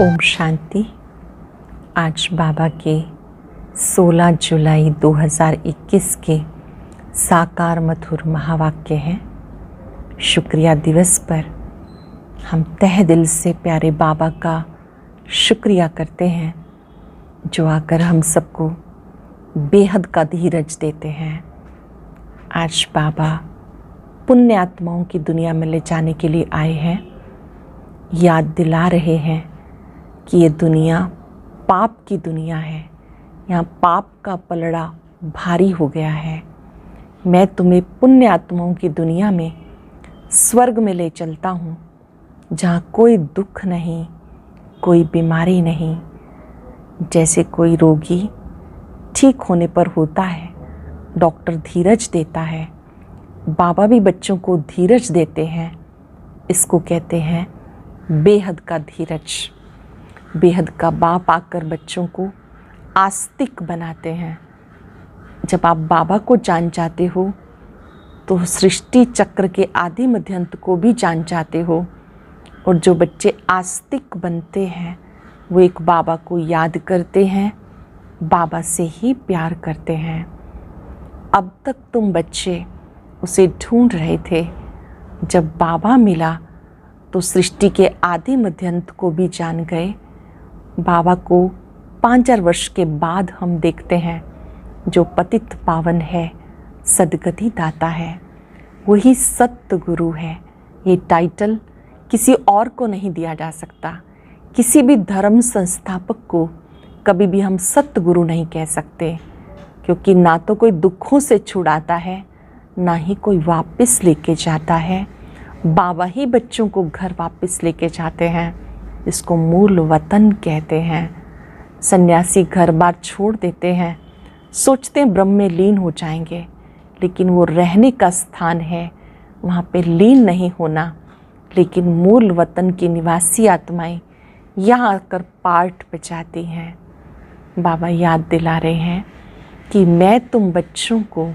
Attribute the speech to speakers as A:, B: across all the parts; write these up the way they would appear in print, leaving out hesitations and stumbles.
A: ओम शांति। आज बाबा के 16 जुलाई 2021 के साकार मधुर महावाक्य हैं। शुक्रिया दिवस पर हम तहे दिल से प्यारे बाबा का शुक्रिया करते हैं जो आकर हम सबको बेहद का धीरज देते हैं। आज बाबा पुण्य आत्माओं की दुनिया में ले जाने के लिए आए हैं। याद दिला रहे हैं कि ये दुनिया पाप की दुनिया है, यहाँ पाप का पलड़ा भारी हो गया है। मैं तुम्हें पुण्य आत्माओं की दुनिया में स्वर्ग में ले चलता हूँ, जहाँ कोई दुख नहीं, कोई बीमारी नहीं। जैसे कोई रोगी ठीक होने पर होता है, डॉक्टर धीरज देता है, बाबा भी बच्चों को धीरज देते हैं। इसको कहते हैं बेहद का धीरज। बेहद का बाप आकर बच्चों को आस्तिक बनाते हैं। जब आप बाबा को जान जाते हो तो सृष्टि चक्र के आदि मध्यंत को भी जान जाते हो। और जो बच्चे आस्तिक बनते हैं वो एक बाबा को याद करते हैं, बाबा से ही प्यार करते हैं। अब तक तुम बच्चे उसे ढूंढ रहे थे, जब बाबा मिला तो सृष्टि के आदि मध्यंत को भी जान गए। बाबा को 5,000 वर्ष के बाद हम देखते हैं। जो पतित पावन है, सद्गति दाता है, वही सत्य गुरु है। ये टाइटल किसी और को नहीं दिया जा सकता। किसी भी धर्म संस्थापक को कभी भी हम सत्य गुरु नहीं कह सकते, क्योंकि ना तो कोई दुखों से छुड़ाता है, ना ही कोई वापस लेके जाता है। बाबा ही बच्चों को घर वापस लेके जाते हैं। इसको मूल वतन कहते हैं। सन्यासी घर बार छोड़ देते हैं, सोचते हैं ब्रह्म में लीन हो जाएंगे, लेकिन वो रहने का स्थान है, वहाँ पे लीन नहीं होना। लेकिन मूल वतन की निवासी आत्माएं यहाँ आकर पाठ बजाती हैं। बाबा याद दिला रहे हैं कि मैं तुम बच्चों को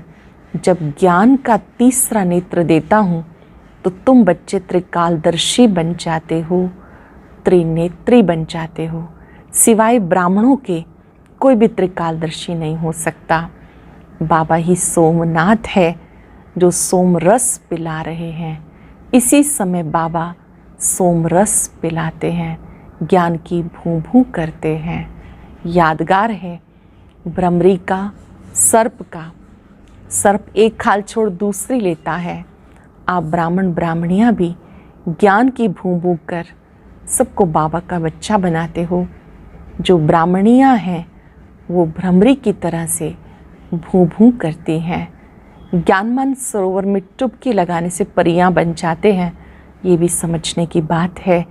A: जब ज्ञान का तीसरा नेत्र देता हूँ तो तुम बच्चे त्रिकालदर्शी बन जाते हो, त्रिनेत्री बन जाते हो। सिवाय ब्राह्मणों के कोई भी त्रिकालदर्शी नहीं हो सकता। बाबा ही सोमनाथ है जो सोमरस पिला रहे हैं। इसी समय बाबा सोमरस पिलाते हैं, ज्ञान की भूं-भूं करते हैं। यादगार है भ्रमरी का, सर्प का। सर्प एक खाल छोड़ दूसरी लेता है। आप ब्राह्मण ब्राह्मणियाँ भी ज्ञान की भूं-भूं कर सबको बाबा का बच्चा बनाते हो। जो ब्राह्मणियाँ हैं वो भ्रमरी की तरह से भूं-भूं करती हैं। ज्ञानमान सरोवर में डुबकी लगाने से परियां बन जाते हैं। ये भी समझने की बात है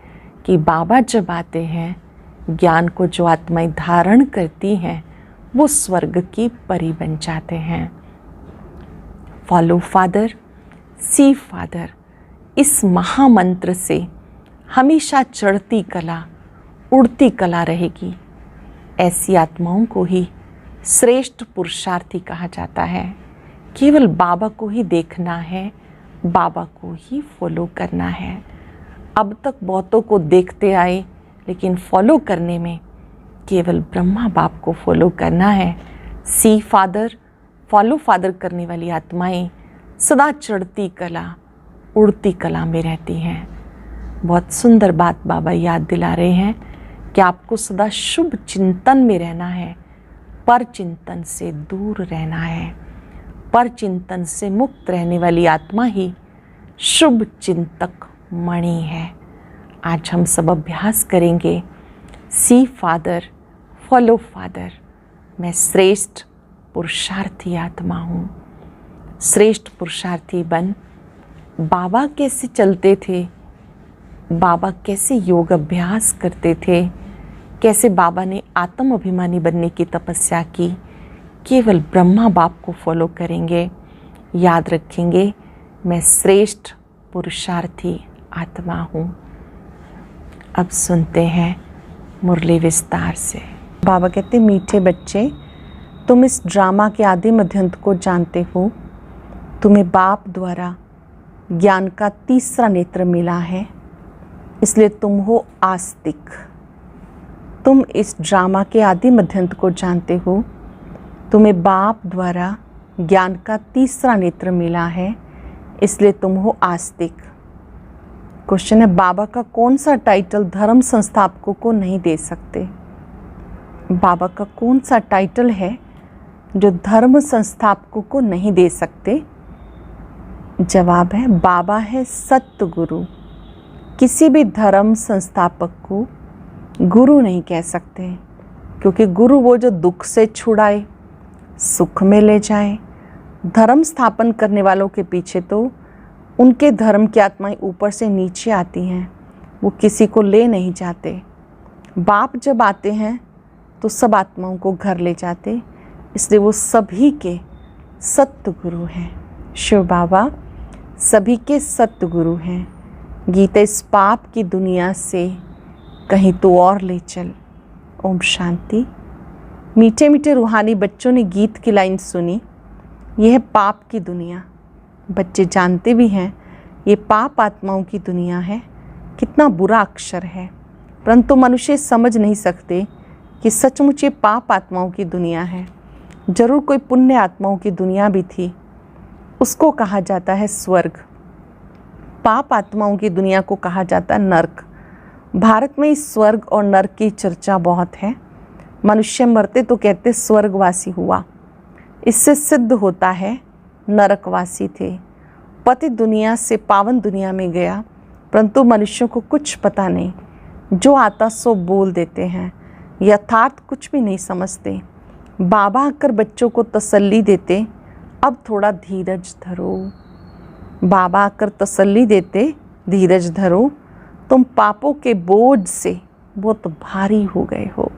A: कि बाबा जब आते हैं, ज्ञान को जो आत्माएं धारण करती हैं वो स्वर्ग की परी बन जाते हैं। फॉलो फादर, सी फादर, इस महामंत्र से हमेशा चढ़ती कला, उड़ती कला रहेगी। ऐसी आत्माओं को ही श्रेष्ठ पुरुषार्थी कहा जाता है। केवल बाबा को ही देखना है, बाबा को ही फॉलो करना है। अब तक बहुतों को देखते आए, लेकिन फॉलो करने में केवल ब्रह्मा बाप को फॉलो करना है। सी फादर, फॉलो फादर करने वाली आत्माएं सदा चढ़ती कला, उड़ती कला में रहती हैं। बहुत सुंदर बात बाबा याद दिला रहे हैं कि आपको सदा शुभ चिंतन में रहना है, पर चिंतन से दूर रहना है। पर चिंतन से मुक्त रहने वाली आत्मा ही शुभ चिंतक मणि है। आज हम सब अभ्यास करेंगे। सी फादर, फॉलो फादर। मैं श्रेष्ठ पुरुषार्थी आत्मा हूँ। श्रेष्ठ पुरुषार्थी बन। बाबा कैसे चलते थे, बाबा कैसे योग अभ्यास करते थे, कैसे बाबा ने आत्म अभिमानी बनने की तपस्या की, केवल ब्रह्मा बाप को फॉलो करेंगे। याद रखेंगे मैं श्रेष्ठ पुरुषार्थी आत्मा हूँ। अब सुनते हैं मुरली विस्तार से। बाबा कहते, मीठे बच्चे, तुम इस ड्रामा के आदि मध्यंत को जानते हो। तुम्हें बाप द्वारा ज्ञान का तीसरा नेत्र मिला है, इसलिए तुम हो आस्तिक। तुम इस ड्रामा के आदि मध्यंत को जानते हो। तुम्हें बाप द्वारा ज्ञान का तीसरा नेत्र मिला है, इसलिए तुम हो आस्तिक। क्वेश्चन है, बाबा का कौन सा टाइटल धर्म संस्थापकों को नहीं दे सकते? बाबा का कौन सा टाइटल है जो धर्म संस्थापकों को नहीं दे सकते? जवाब है, बाबा है सत्य गुरु। किसी भी धर्म संस्थापक को गुरु नहीं कह सकते, क्योंकि गुरु वो जो दुख से छुड़ाए, सुख में ले जाए। धर्म स्थापन करने वालों के पीछे तो उनके धर्म की आत्माएं ऊपर से नीचे आती हैं, वो किसी को ले नहीं जाते। बाप जब आते हैं तो सब आत्माओं को घर ले जाते, इसलिए वो सभी के सत्य गुरु हैं। शिव बाबा सभी के सत्य गुरु हैं। गीता इस पाप की दुनिया से कहीं तो और ले चल। ओम शांति। मीठे मीठे रूहानी बच्चों ने गीत की लाइन सुनी, यह है पाप की दुनिया। बच्चे जानते भी हैं ये पाप आत्माओं की दुनिया है, कितना बुरा अक्षर है, परंतु मनुष्य समझ नहीं सकते कि सचमुच ये पाप आत्माओं की दुनिया है। जरूर कोई पुण्य आत्माओं की दुनिया भी थी, उसको कहा जाता है स्वर्ग। पाप आत्माओं की दुनिया को कहा जाता है नर्क। भारत में इस स्वर्ग और नर्क की चर्चा बहुत है। मनुष्य मरते तो कहते स्वर्गवासी हुआ, इससे सिद्ध होता है नरकवासी थे। पति दुनिया से पावन दुनिया में गया, परंतु मनुष्यों को कुछ पता नहीं, जो आता सो बोल देते हैं, यथार्थ कुछ भी नहीं समझते। बाबा आकर बच्चों को तसल्ली देते, अब थोड़ा धीरज धरो। बाबा आकर तसल्ली देते, धीरज धरो, तुम पापों के बोझ से बहुत भारी हो गए हो।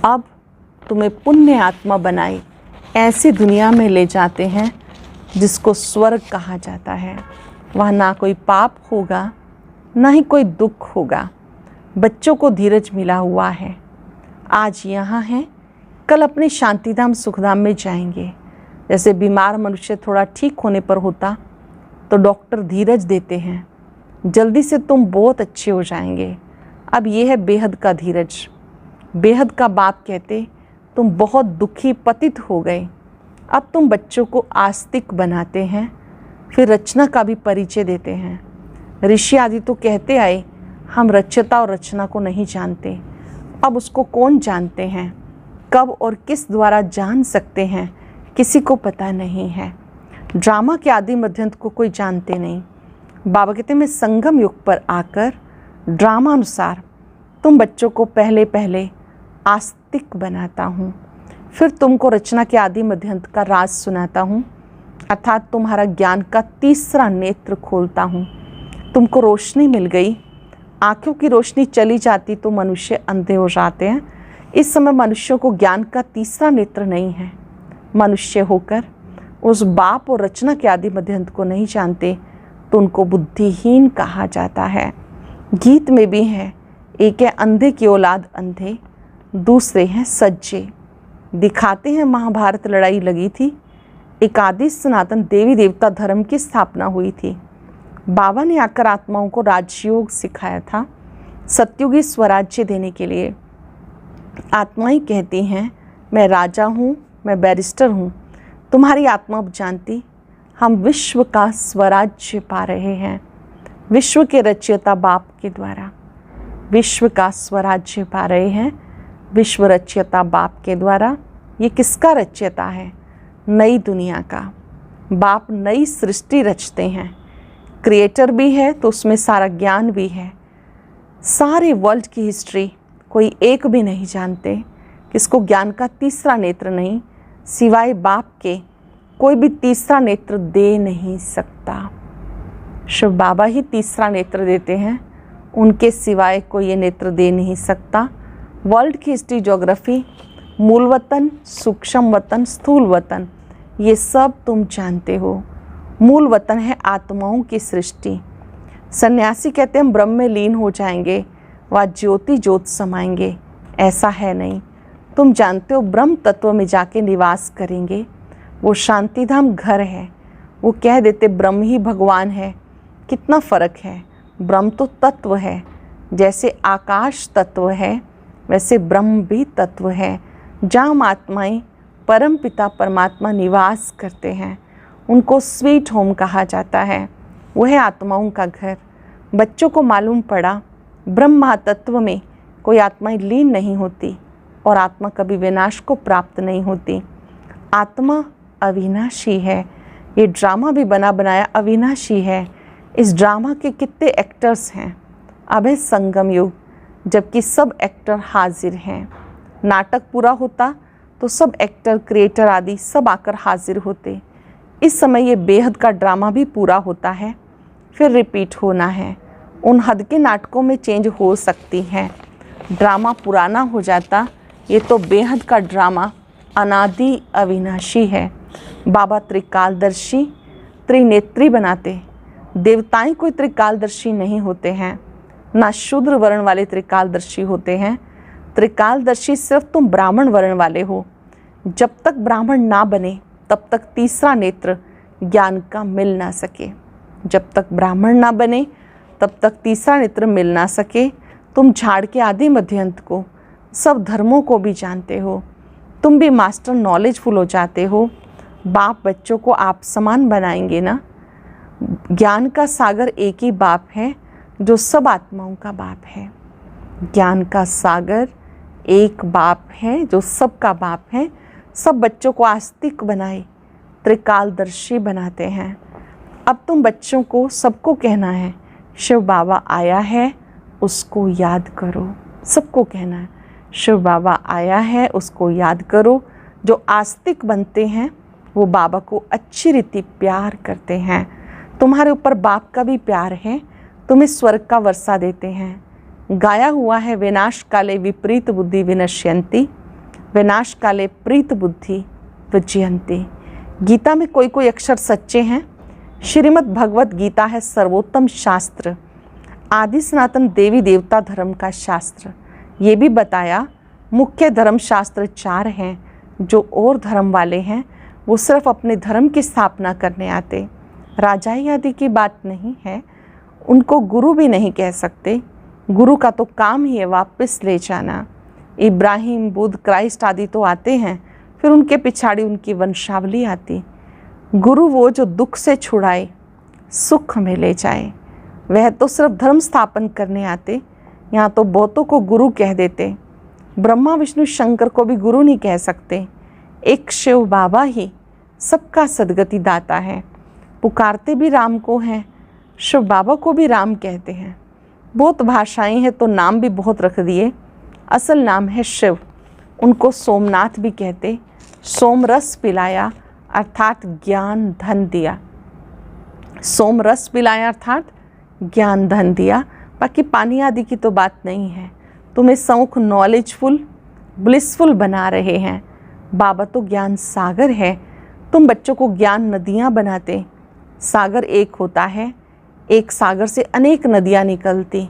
A: अब तुम्हें पुण्य आत्मा बनाए ऐसी दुनिया में ले जाते हैं जिसको स्वर्ग कहा जाता है। वहाँ ना कोई पाप होगा, ना ही कोई दुख होगा। बच्चों को धीरज मिला हुआ है। आज यहाँ हैं, कल अपने शांतिधाम सुखधाम में जाएंगे। जैसे बीमार मनुष्य थोड़ा ठीक होने पर होता तो डॉक्टर धीरज देते हैं, जल्दी से तुम बहुत अच्छे हो जाएंगे। अब ये है बेहद का धीरज। बेहद का बाप कहते तुम बहुत दुखी पतित हो गए, अब तुम बच्चों को आस्तिक बनाते हैं, फिर रचना का भी परिचय देते हैं। ऋषि आदि तो कहते आए हम रचयिता और रचना को नहीं जानते, अब उसको कौन जानते हैं? कब और किस द्वारा जान सकते हैं, किसी को पता नहीं है। ड्रामा के आदि मध्यंत को कोई जानते नहीं। बाबा कहते मैं संगम युग पर आकर ड्रामा अनुसार तुम बच्चों को पहले पहले आस्तिक बनाता हूँ, फिर तुमको रचना के आदि मध्यंत का राज सुनाता हूँ, अर्थात तुम्हारा ज्ञान का तीसरा नेत्र खोलता हूँ। तुमको रोशनी मिल गई, आँखों की रोशनी चली जाती तो मनुष्य अंधे हो जाते हैं। इस समय मनुष्यों को ज्ञान का तीसरा नेत्र नहीं है। मनुष्य होकर उस बाप और रचना के आदि मध्यंत को नहीं जानते तो उनको बुद्धिहीन कहा जाता है। गीत में भी है, एक है अंधे की औलाद अंधे, दूसरे हैं सज्जे। दिखाते हैं महाभारत लड़ाई लगी थी, एक आदि सनातन देवी देवता धर्म की स्थापना हुई थी। बाबा ने आकर आत्माओं को राजयोग सिखाया था, सत्युगी स्वराज्य देने के लिए। आत्माएं कहती हैं मैं राजा हूँ, मैं बैरिस्टर हूँ। तुम्हारी आत्मा अब जानती हम विश्व का स्वराज्य पा रहे हैं, विश्व के रचयिता बाप के द्वारा विश्व का स्वराज्य पा रहे हैं, विश्व रचयिता बाप के द्वारा। ये किसका रचयिता है? नई दुनिया का। बाप नई सृष्टि रचते हैं, क्रिएटर भी है तो उसमें सारा ज्ञान भी है। सारे वर्ल्ड की हिस्ट्री कोई एक भी नहीं जानते, किसको ज्ञान का तीसरा नेत्र नहीं, सिवाय बाप के कोई भी तीसरा नेत्र दे नहीं सकता। शिव बाबा ही तीसरा नेत्र देते हैं, उनके सिवाय कोई ये नेत्र दे नहीं सकता। वर्ल्ड की हिस्ट्री, ज्योग्राफी, मूल वतन, सूक्ष्म वतन, स्थूल वतन, ये सब तुम जानते हो। मूल वतन है आत्माओं की सृष्टि। सन्यासी कहते हैं हम ब्रह्म में लीन हो जाएंगे, वह ज्योति ज्योत समाएंगे। ऐसा है नहीं। तुम जानते हो ब्रह्म तत्व में जाके निवास करेंगे, वो शांतिधाम घर है। वो कह देते ब्रह्म ही भगवान है। कितना फ़र्क है। ब्रह्म तो तत्व है, जैसे आकाश तत्व है, वैसे ब्रह्म भी तत्व है जहाँ आत्माएं परम पिता परमात्मा निवास करते हैं। उनको स्वीट होम कहा जाता है। वह है आत्माओं का घर। बच्चों को मालूम पड़ा ब्रह्म महातत्व में कोई आत्माएं लीन नहीं होती और आत्मा कभी विनाश को प्राप्त नहीं होती। आत्मा अविनाशी है। ये ड्रामा भी बना बनाया अविनाशी है। इस ड्रामा के कितने एक्टर्स हैं। अब है संगम युग, जबकि सब एक्टर हाजिर हैं। नाटक पूरा होता तो सब एक्टर क्रिएटर आदि सब आकर हाजिर होते। इस समय ये बेहद का ड्रामा भी पूरा होता है, फिर रिपीट होना है। उन हद के नाटकों में चेंज हो सकती है। ड्रामा पुराना हो जाता, ये तो बेहद का ड्रामा अनादि अविनाशी है। बाबा त्रिकालदर्शी त्रिनेत्री बनाते। देवताएं कोई त्रिकालदर्शी नहीं होते हैं, ना शूद्र वर्ण वाले त्रिकालदर्शी होते हैं। त्रिकालदर्शी सिर्फ तुम ब्राह्मण वर्ण वाले हो। जब तक ब्राह्मण ना बने तब तक तीसरा नेत्र ज्ञान का मिल ना सके। जब तक ब्राह्मण ना बने तब तक तीसरा नेत्र मिल ना सके। तुम झाड़ के आदि मध्यंत को, सब धर्मों को भी जानते हो। तुम भी मास्टर नॉलेजफुल हो जाते हो। बाप बच्चों को आप समान बनाएंगे ना। ज्ञान का सागर एक ही बाप है जो सब आत्माओं का बाप है। ज्ञान का सागर एक बाप है जो सबका बाप है। सब बच्चों को आस्तिक बनाए, त्रिकालदर्शी बनाते हैं। अब तुम बच्चों को सबको कहना है शिव बाबा आया है, उसको याद करो। सबको कहना है शिव बाबा आया है, उसको याद करो। जो आस्तिक बनते हैं वो बाबा को अच्छी रीति प्यार करते हैं। तुम्हारे ऊपर बाप का भी प्यार है, तुम्हें स्वर्ग का वर्षा देते हैं। गाया हुआ है विनाश काले विपरीत बुद्धि विनश्यंती, विनाश काले प्रीत बुद्धि विजयंती। गीता में कोई कोई अक्षर सच्चे हैं। श्रीमद् भगवत गीता है सर्वोत्तम शास्त्र, आदि सनातन देवी देवता धर्म का शास्त्र। ये भी बताया मुख्य धर्म शास्त्र 4 हैं। जो और धर्म वाले हैं वो सिर्फ अपने धर्म की स्थापना करने आते। राजाई आदि की बात नहीं है। उनको गुरु भी नहीं कह सकते। गुरु का तो काम ही है वापस ले जाना। इब्राहिम, बुद्ध, क्राइस्ट आदि तो आते हैं, फिर उनके पिछाड़ी उनकी वंशावली आती। गुरु वो जो दुख से छुड़ाए, सुख में ले जाए। वह तो सिर्फ धर्म स्थापन करने आते। यहाँ तो बहुतों को गुरु कह देते। ब्रह्मा विष्णु शंकर को भी गुरु नहीं कह सकते। एक शिव बाबा ही सबका सदगति दाता है। पुकारते भी राम को हैं, शिव बाबा को भी राम कहते हैं। बहुत भाषाएं हैं तो नाम भी बहुत रख दिए। असल नाम है शिव। उनको सोमनाथ भी कहते। सोम रस पिलाया अर्थात ज्ञान धन दिया। सोम रस पिलाया अर्थात ज्ञान धन दिया। बाकी पानी आदि की तो बात नहीं है। तुम्हें सौख नॉलेजफुल ब्लिसफुल बना रहे हैं। बाबा तो ज्ञान सागर है। तुम बच्चों को ज्ञान नदियाँ बनाते। सागर एक होता है, एक सागर से अनेक नदियाँ निकलती।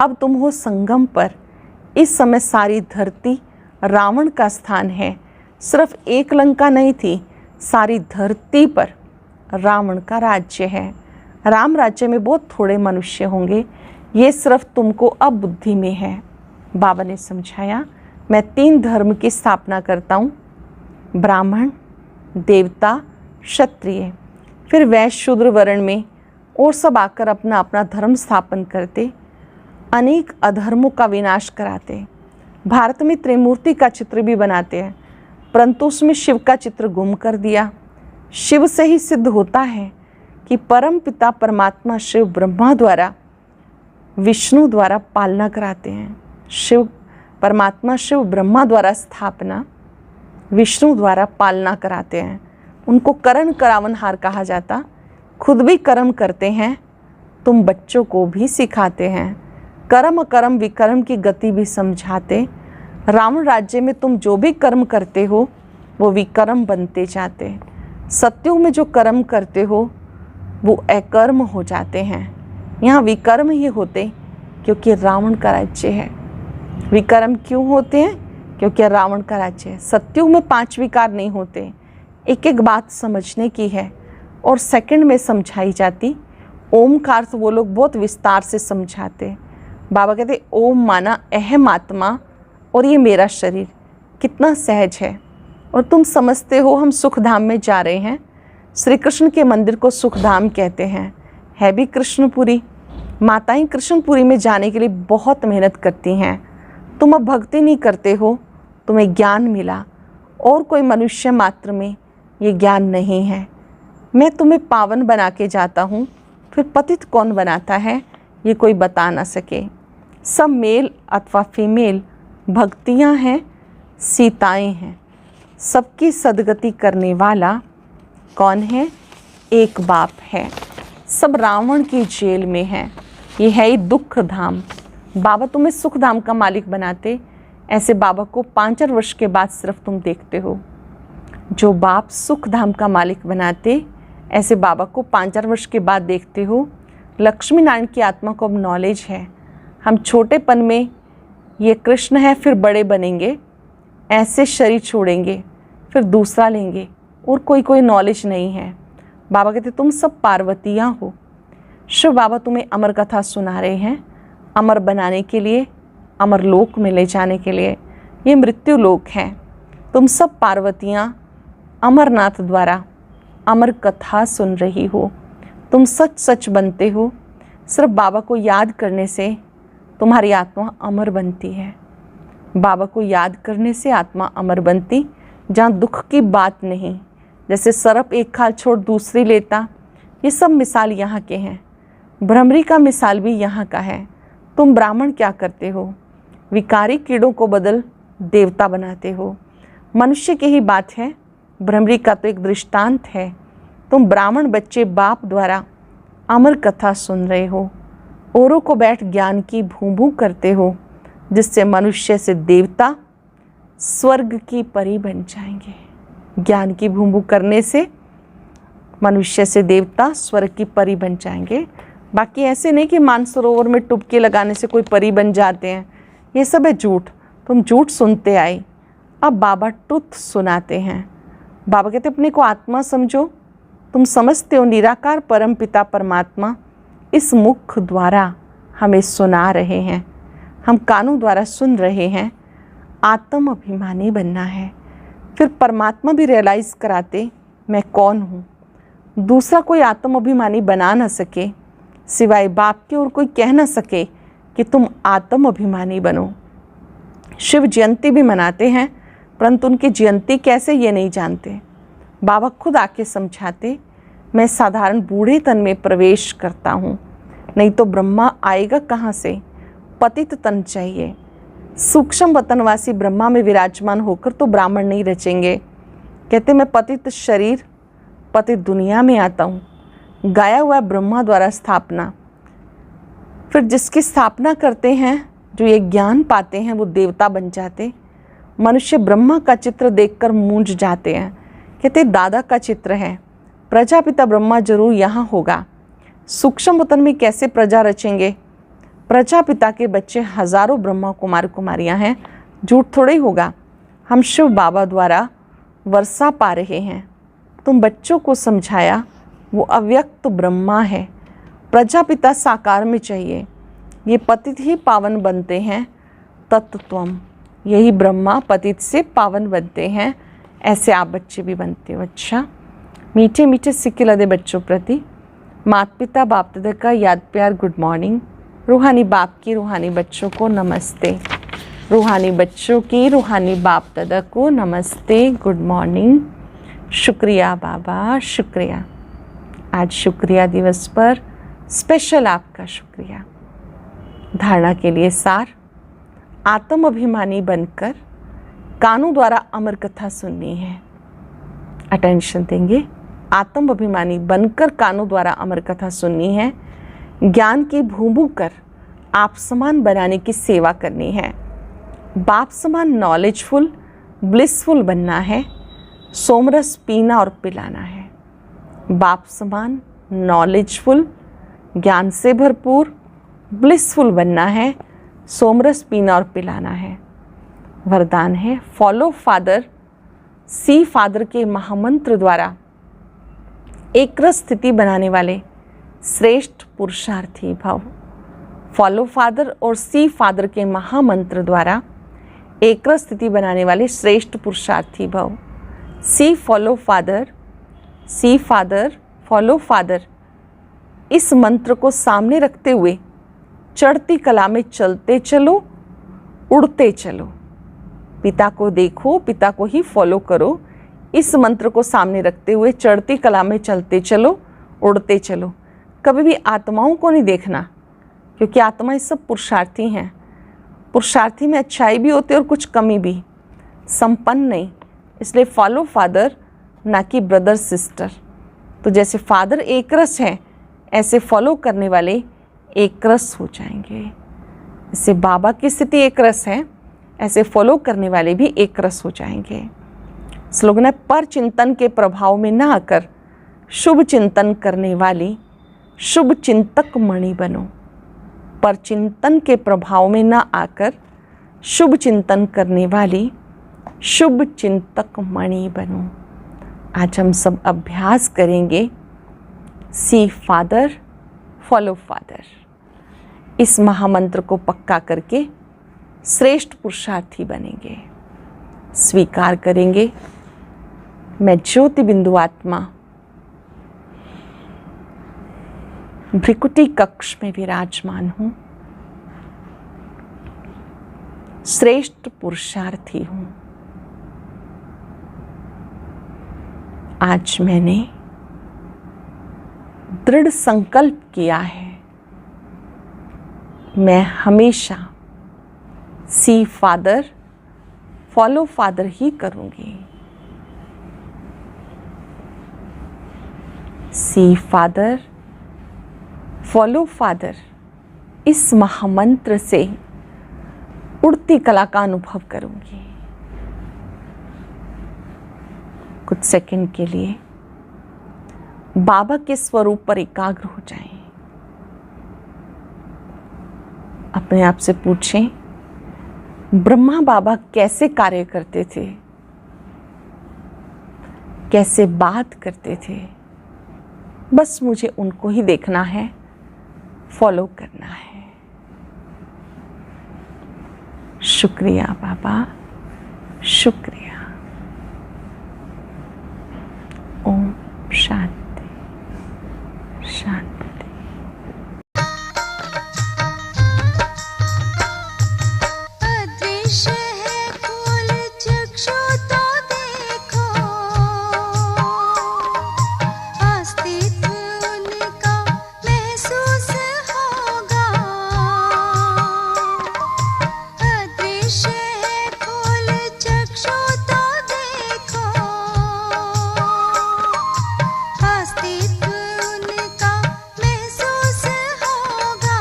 A: अब तुम हो संगम पर। इस समय सारी धरती रावण का स्थान है। सिर्फ एक लंका नहीं थी, सारी धरती पर रावण का राज्य है। राम राज्य में बहुत थोड़े मनुष्य होंगे। ये सिर्फ तुमको अब बुद्धि में है। बाबा ने समझाया, मैं 3 धर्म की स्थापना करता हूँ, ब्राह्मण, देवता, क्षत्रिय। फिर वैश्य शूद्र वर्ण में और सब आकर अपना अपना धर्म स्थापन करते, अनेक अधर्मों का विनाश कराते। भारत में त्रिमूर्ति का चित्र भी बनाते हैं, परंतु उसमें शिव का चित्र गुम कर दिया। शिव से ही सिद्ध होता है कि परम पिता परमात्मा शिव ब्रह्मा द्वारा, विष्णु द्वारा पालना कराते हैं। शिव परमात्मा शिव ब्रह्मा द्वारा स्थापना, विष्णु द्वारा पालना कराते हैं। उनको करण करावनहार कहा जाता। खुद भी कर्म करते हैं, तुम बच्चों को भी सिखाते हैं। कर्म अकर्म विकर्म की गति भी समझाते। रावण राज्य में तुम जो भी कर्म करते हो वो विकर्म बनते जाते। सत्युग में जो कर्म करते हो वो अकर्म हो जाते हैं। यहाँ विकर्म ही होते क्योंकि रावण का राज्य है। विकर्म क्यों होते हैं? क्योंकि रावण का राज्य है। सत्युग में 5 विकार नहीं होते। एक एक बात समझने की है और सेकंड में समझाई जाती। ओम का अर्थ वो लोग बहुत विस्तार से समझाते। बाबा कहते ओम माना अहम आत्मा,
B: और ये मेरा शरीर कितना सहज है। और तुम समझते हो हम सुखधाम में जा रहे हैं। श्री कृष्ण के मंदिर को सुखधाम कहते हैं, है भी कृष्णपुरी। माताएं कृष्णपुरी में जाने के लिए बहुत मेहनत करती हैं। तुम अब भक्ति नहीं करते हो, तुम्हें ज्ञान मिला और कोई मनुष्य मात्र में ये ज्ञान नहीं है। मैं तुम्हें पावन बना के जाता हूँ, फिर पतित कौन बनाता है ये कोई बता ना सके। सब मेल अथवा फीमेल भक्तियाँ हैं, सीताएं हैं। सबकी सदगति करने वाला कौन है? एक बाप है। सब रावण की जेल में हैं। ये है ही दुख धाम। बाबा तुम्हें सुख धाम का मालिक बनाते, ऐसे बाबा को 5 वर्ष के बाद सिर्फ तुम देखते हो। जो बाप सुख धाम का मालिक बनाते, ऐसे बाबा को 5 वर्ष के बाद देखते हो। लक्ष्मी नारायण की आत्मा को अब नॉलेज है। हम छोटेपन में ये कृष्ण है, फिर बड़े बनेंगे, ऐसे शरीर छोड़ेंगे, फिर दूसरा लेंगे और कोई नॉलेज नहीं है। बाबा कहते तुम सब पार्वतियाँ हो। शिव बाबा तुम्हें अमर कथा सुना रहे हैं, अमर बनाने के लिए, अमर लोक में ले जाने के लिए। ये मृत्यु लोक है। तुम सब पार्वतियाँ अमरनाथ द्वारा अमर कथा सुन रही हो। तुम सच सच बनते हो। सिर्फ बाबा को याद करने से तुम्हारी आत्मा अमर बनती है। बाबा को याद करने से आत्मा अमर बनती। जहाँ दुख की बात नहीं, जैसे सर्प एक खाल छोड़ दूसरी लेता, ये सब मिसाल यहाँ के हैं। भ्रमरी का मिसाल भी यहाँ का है। तुम ब्राह्मण क्या करते हो? विकारी कीड़ों को बदल देवता बनाते हो। मनुष्य की ही बात है, भ्रमरी का तो एक दृष्टांत है। तुम ब्राह्मण बच्चे बाप द्वारा अमर कथा सुन रहे हो। औरों को बैठ ज्ञान की भूभू करते हो, जिससे मनुष्य से देवता स्वर्ग की परी बन जाएंगे। ज्ञान की भूभू करने से मनुष्य से देवता स्वर्ग की परी बन जाएंगे। बाकी ऐसे नहीं कि मानसरोवर में टुबकी लगाने से कोई परी बन जाते हैं। ये सब है झूठ। तुम झूठ सुनते आए, अब बाबा ट्रुथ सुनाते हैं। बाबा कहते अपने को आत्मा समझो। तुम समझते हो निराकार परम पिता परमात्मा इस मुख द्वारा हमें सुना रहे हैं, हम कानों द्वारा सुन रहे हैं। आत्म अभिमानी बनना है। फिर परमात्मा भी रियलाइज़ कराते मैं कौन हूँ। दूसरा कोई आत्म अभिमानी बना न सके सिवाय बाप के, और कोई कह न सके कि तुम आत्म अभिमानी बनो। शिव जयंती भी मनाते हैं, परंतु उनकी जयंती कैसे ये नहीं जानते। बाबा खुद आके समझाते, मैं साधारण बूढ़े तन में प्रवेश करता हूँ, नहीं तो ब्रह्मा आएगा कहाँ से। पतित तन चाहिए। सूक्ष्म वतनवासी ब्रह्मा में विराजमान होकर तो ब्राह्मण नहीं रचेंगे। कहते मैं पतित शरीर पतित दुनिया में आता हूँ। गाया हुआ ब्रह्मा द्वारा स्थापना। फिर जिसकी स्थापना करते हैं, जो ये ज्ञान पाते हैं, वो देवता बन जाते। मनुष्य ब्रह्मा का चित्र देखकर मूंझ जाते हैं। कहते दादा का चित्र है, प्रजापिता ब्रह्मा जरूर यहाँ होगा। सूक्ष्म वतन में कैसे प्रजा रचेंगे? प्रजापिता के बच्चे हजारों ब्रह्मा कुमार कुमारियाँ हैं, झूठ थोड़े ही होगा। हम शिव बाबा द्वारा वर्षा पा रहे हैं। तुम बच्चों को समझाया वो अव्यक्त ब्रह्मा है। प्रजापिता साकार में चाहिए। ये पतित ही पावन बनते हैं। तत्त्वम, यही ब्रह्मा पतित से पावन बनते हैं। ऐसे आप बच्चे भी बनते हो। अच्छा, मीठे मीठे सिक्के लदे बच्चों प्रति माता पिता बाप दादा का याद प्यार गुड मॉर्निंग। रूहानी बाप की रूहानी बच्चों को नमस्ते। रूहानी बच्चों की रूहानी बाप दादा को नमस्ते, गुड मॉर्निंग। शुक्रिया बाबा, शुक्रिया। आज शुक्रिया दिवस पर स्पेशल आपका शुक्रिया। धारणा के लिए सार, आत्म अभिमानी बनकर कानों द्वारा अमर कथा सुननी है। अटेंशन देंगे। आत्म अभिमानी बनकर कानों द्वारा अमर कथा सुननी है। ज्ञान की भूभू कर आप समान बनाने की सेवा करनी है। बाप समान नॉलेजफुल ब्लिसफुल बनना है। सोमरस पीना और पिलाना है। बाप समान नॉलेजफुल ज्ञान से भरपूर ब्लिसफुल बनना है। सोमरस पीना और पिलाना है। वरदान है फॉलो फादर, सी फादर के महामंत्र द्वारा एक रस स्थिति बनाने वाले श्रेष्ठ पुरुषार्थी भव। फॉलो फादर और सी फादर के महामंत्र द्वारा एक रस स्थिति बनाने वाले श्रेष्ठ पुरुषार्थी भव। सी फॉलो फादर, सी फादर फॉलो फादर, इस मंत्र को सामने रखते हुए चढ़ती कला में चलते चलो, उड़ते चलो। पिता को देखो, पिता को ही फॉलो करो। इस मंत्र को सामने रखते हुए चढ़ती कला में चलते चलो, उड़ते चलो। कभी भी आत्माओं को नहीं देखना, क्योंकि आत्मा इस सब पुरुषार्थी हैं। पुरुषार्थी में अच्छाई भी होती है और कुछ कमी भी, संपन्न नहीं। इसलिए फॉलो फादर, ना कि ब्रदर सिस्टर। तो जैसे फादर एक रस है, ऐसे फॉलो करने वाले एक रस हो जाएंगे। जैसे बाबा की स्थिति एक रस है, ऐसे फॉलो करने वाले भी एक रस हो जाएंगे। स्लोगन है, पर चिंतन के प्रभाव में ना आकर शुभ चिंतन करने वाली शुभ चिंतक मणि बनो। पर चिंतन के प्रभाव में ना आकर शुभ चिंतन करने वाली शुभ चिंतक मणि बनो। आज हम सब अभ्यास करेंगे सी फादर फॉलो फादर। इस महामंत्र को पक्का करके श्रेष्ठ पुरुषार्थी बनेंगे। स्वीकार करेंगे, मैं ज्योति बिंदु आत्मा भ्रिकुटी कक्ष में विराजमान हूँ, श्रेष्ठ पुरुषार्थी हूँ। आज मैंने दृढ़ संकल्प किया है, मैं हमेशा सी फादर फॉलो फादर ही करूँगी। सी फादर फॉलो फादर, इस महामंत्र से उड़ती कला का अनुभव करूँगी। कुछ सेकंड के लिए बाबा के स्वरूप पर एकाग्र हो जाएं। अपने आप से पूछें, ब्रह्मा बाबा कैसे कार्य करते थे, कैसे बात करते थे। बस मुझे उनको ही देखना है, फॉलो करना है। शुक्रिया बाबा, शुक्रिया। ओम शांति शांति।
C: अदृश्य है फूल चक्षु तो देखो, अस्तित्व उनका महसूस होगा। अदृश्य है फूल चक्षु तो देखो, अस्तित्व उनका महसूस होगा।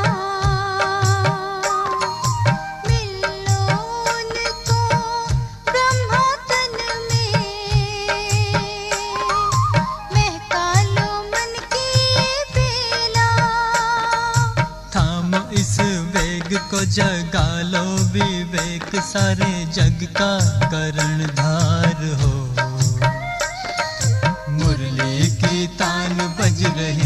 C: मिलो उनको ब्रह्मा तन में, महका लो मन की बेला।
D: थाम इस वेग को, जगा लो विवेक, सारे जग का कर्णधार हो। मुरली की तान बज रही